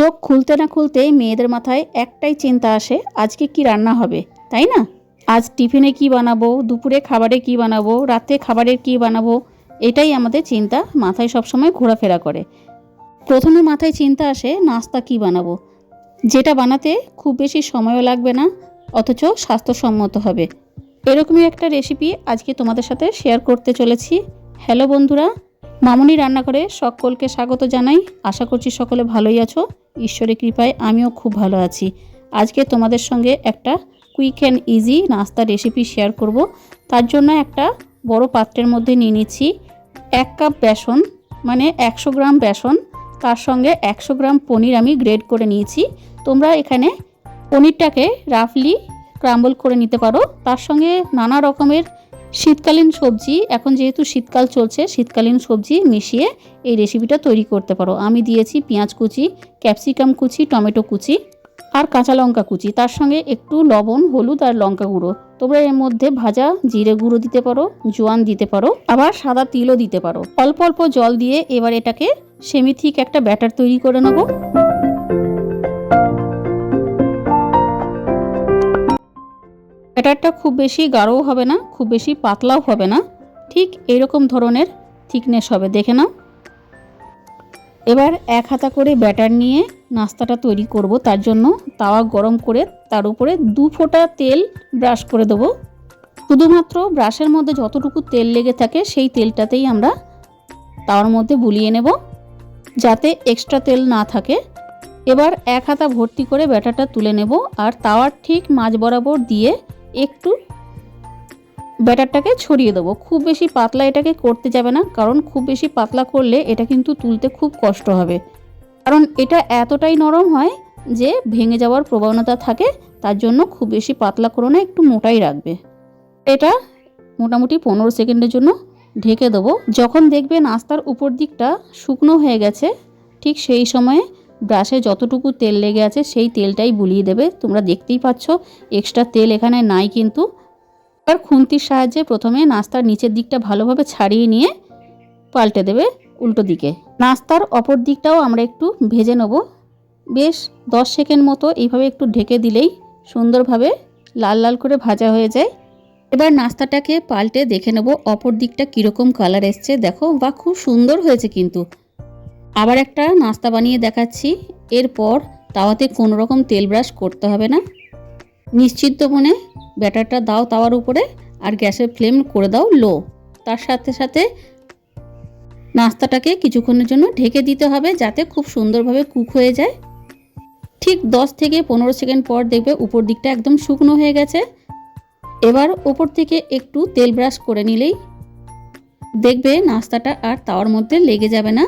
চোখ খুলতে না খুলতেই মেয়েদের মাথায় একটাই চিন্তা আসে, আজকে কি রান্না হবে, তাই না? আজ টিফিনে কি বানাবো, দুপুরে খাবারে কি বানাবো, রাতে খাবারের কি বানাবো, এটাই আমাদের চিন্তা মাথায় সবসময় ঘোরাফেরা করে। প্রথমে মাথায় চিন্তা আসে নাস্তা কি বানাবো, যেটা বানাতে খুব বেশি সময়ও লাগবে না, অথচ স্বাস্থ্যসম্মত হবে। এরকমই একটা রেসিপি আজকে তোমাদের সাথে শেয়ার করতে চলেছি। হ্যালো বন্ধুরা, মামুনি রান্নাঘরে সকলকে স্বাগত জানাই। আশা করছি সকলে ভালোই আছো। ঈশ্বরের কৃপায় আমিও খুব ভালো আছি। আজকে তোমাদের সঙ্গে একটা কুইক অ্যান্ড ইজি নাস্তা রেসিপি শেয়ার করব। তার জন্য একটা বড় পাত্রের মধ্যে নিয়ে নিচ্ছি 1 কাপ বেসন, মানে 100 গ্রাম বেসন। তার সঙ্গে 100 গ্রাম পনির আমি গ্রেড করে নিয়েছি। তোমরা এখানে পনিরটাকে রাফলি ক্রাম্বল করে নিতে পারো। তার সঙ্গে নানা রকমের শীতকালীন সবজি, এখন যেহেতু শীতকাল চলছে, শীতকালীন সবজি মিশিয়ে এই রেসিপিটা তৈরি করতে পারো। আমি দিয়েছি পেঁয়াজ কুচি, ক্যাপসিকাম কুচি, টমেটো কুচি আর কাঁচা লঙ্কা কুচি, তার সঙ্গে একটু লবণ, হলুদ আর লঙ্কা গুঁড়ো। তোমরা এর মধ্যে ভাজা জিরে গুঁড়ো দিতে পারো, জোয়ান দিতে পারো, আবার সাদা তিলও দিতে পারো। অল্প অল্প জল দিয়ে এবার এটাকে সেমি থিক একটা ব্যাটার তৈরি করে নেব। ব্যাটারটা খুব বেশি গাঢ়ও হবে না, খুব বেশি পাতলাও হবে না, ঠিক এইরকম ধরনের থিকনেস হবে, দেখে নাও। এবার 1 হাতা করে ব্যাটার নিয়ে নাস্তাটা তৈরি করব। তার জন্য তাওয়া গরম করে তার উপরে 2 ফোঁটা তেল ব্রাশ করে দেবো। শুধুমাত্র ব্রাশের মধ্যে যতটুকু তেল লেগে থাকে সেই তেলটাতেই আমরা তাওয়ার মধ্যে বুলিয়ে নেব, যাতে এক্সট্রা তেল না থাকে। এবার 1 হাতা ভর্তি করে ব্যাটারটা তুলে নেব আর তাওয়ার ঠিক মাঝ বরাবর দিয়ে একটু ব্যাটারটাকে ছড়িয়ে দেবো। খুব বেশি পাতলা এটাকে করতে যাবে না, কারণ খুব বেশি পাতলা করলে এটা কিন্তু তুলতে খুব কষ্ট হবে, কারণ এটা এতটাই নরম হয় যে ভেঙে যাওয়ার প্রবণতা থাকে। তার জন্য খুব বেশি পাতলা করো না, একটু মোটাই রাখবে। এটা মোটামুটি 15 সেকেন্ডের জন্য ঢেকে দেবো। যখন দেখবে নাস্তার উপর দিকটা শুকনো হয়ে গেছে, ঠিক সেই সময়ে ব্রাশে যতটুকু তেল লেগে আছে সেই তেলটাই বুলিয়ে দেবে। তোমরা দেখতেই পাচ্ছ এক্সট্রা তেল এখানে নাই কিন্তু। আর খুন্তির সাহায্যে প্রথমে নাস্তার নিচের দিকটা ভালোভাবে ছাড়িয়ে নিয়ে পাল্টে দেবে উল্টো দিকে। নাস্তার অপর দিকটাও আমরা একটু ভেজে নেব। বেশ 10 সেকেন্ড মতো এইভাবে একটু ঢেকে দিলেই সুন্দরভাবে লাল লাল করে ভাজা হয়ে যায়। এবার নাস্তাটাকে পাল্টে দেখে নেব অপর দিকটা কীরকম কালার এসছে। দেখো, বা খুব সুন্দর হয়েছে কিন্তু। আবার একটা নাস্তা বানিয়ে দেখাচ্ছি। এরপর তাওয়াতে কোনো রকম তেল ব্রাশ করতে হবে না। নিশ্চিন্ত মনে ব্যাটারটা দাও তাওয়ার উপরে আর গ্যাসের ফ্লেম করে দাও লো। তার সাথে সাথে নাস্তাটাকে কিছুক্ষণের জন্য ঢেকে দিতে হবে, যাতে খুব সুন্দরভাবে কুক হয়ে যায়। ঠিক 10 থেকে 15 সেকেন্ড পর দেখবে উপর দিকটা একদম শুকনো হয়ে গেছে। এবার উপর থেকে একটু তেল ব্রাশ করে নিলেই দেখবে নাস্তাটা আর তাওয়ার মধ্যে লেগে যাবে না।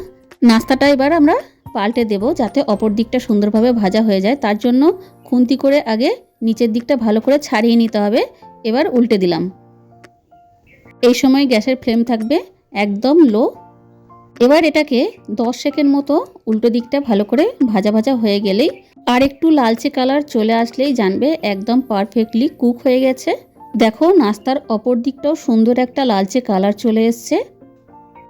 নাস্তাটা এবার আমরা পাল্টে দেব, যাতে অপর দিকটা সুন্দরভাবে ভাজা হয়ে যায়। তার জন্য খুন্তি করে আগে নিচের দিকটা ভালো করে ছাড়িয়ে নিতে হবে। এবার উল্টে দিলাম। এই সময় গ্যাসের ফ্লেম থাকবে একদম লো। এবার এটাকে 10 সেকেন্ড মতো উল্টো দিকটা ভালো করে ভাজা ভাজা হয়ে গেলেই, আর একটু লালচে কালার চলে আসলেই জানবে একদম পারফেক্টলি কুক হয়ে গেছে। দেখো, নাস্তার অপর দিকটাও সুন্দর একটা লালচে কালার চলে এসছে।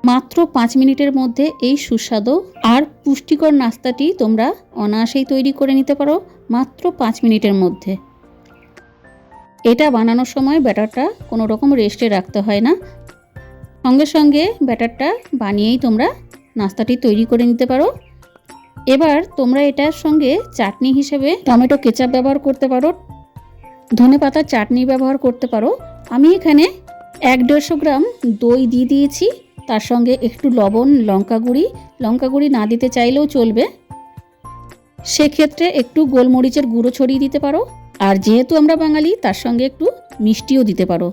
মাত্র 5 মিনিটের মধ্যে এই সুস্বাদু আর পুষ্টিকর নাস্তাটি তোমরা অনায়াসেই তৈরি করে নিতে পারো, মাত্র 5 মিনিটের মধ্যে। এটা বানানোর সময় ব্যাটারটা কোনো রকম রেস্টে রাখতে হয় না, সঙ্গে সঙ্গে ব্যাটারটা বানিয়েই তোমরা নাস্তাটি তৈরি করে নিতে পারো। এবার তোমরা এটার সঙ্গে চাটনি হিসেবে টমেটো কেচাপ ব্যবহার করতে পারো, ধনেপাতার চাটনি ব্যবহার করতে পারো। আমি এখানে 1-150 গ্রাম দই দিয়ে দিয়েছি, তার সঙ্গে একটু লবণ, লঙ্কা গুঁড়ি না দিতে চাইলেও চলবে, সেক্ষেত্রে একটু গোলমরিচের গুঁড়ো ছড়িয়ে দিতে পারো। আর যেহেতু আমরা বাঙালি, তার সঙ্গে একটু মিষ্টিও দিতে পারো।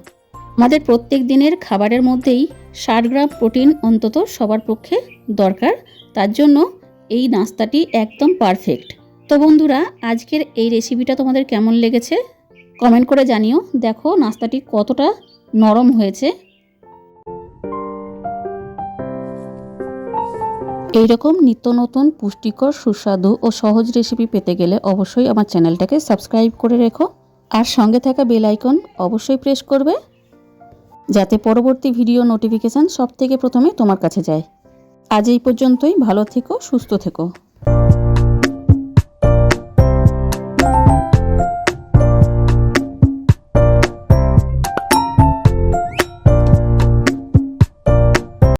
আমাদের প্রত্যেক দিনের খাবারের মধ্যেই 60 গ্রাম প্রোটিন অন্তত সবার পক্ষে দরকার। তার জন্য এই নাস্তাটি একদম পারফেক্ট। তো বন্ধুরা, আজকের এই রেসিপিটা তোমাদের কেমন লেগেছে কমেন্ট করে জানিও। দেখো নাস্তাটি কতটা নরম হয়েছে। এইরকম নিত্য নতুন পুষ্টিকর, সুস্বাদু ও সহজ রেসিপি পেতে গেলে অবশ্যই আমার চ্যানেলটাকে সাবস্ক্রাইব করে রেখো, আর সঙ্গে থাকা বেল আইকন অবশ্যই প্রেস করবে, যাতে পরবর্তী ভিডিও নোটিফিকেশান সব থেকে প্রথমে তোমার কাছে যায়। আজ এই পর্যন্তই। ভালো থেকো, সুস্থ থেকো।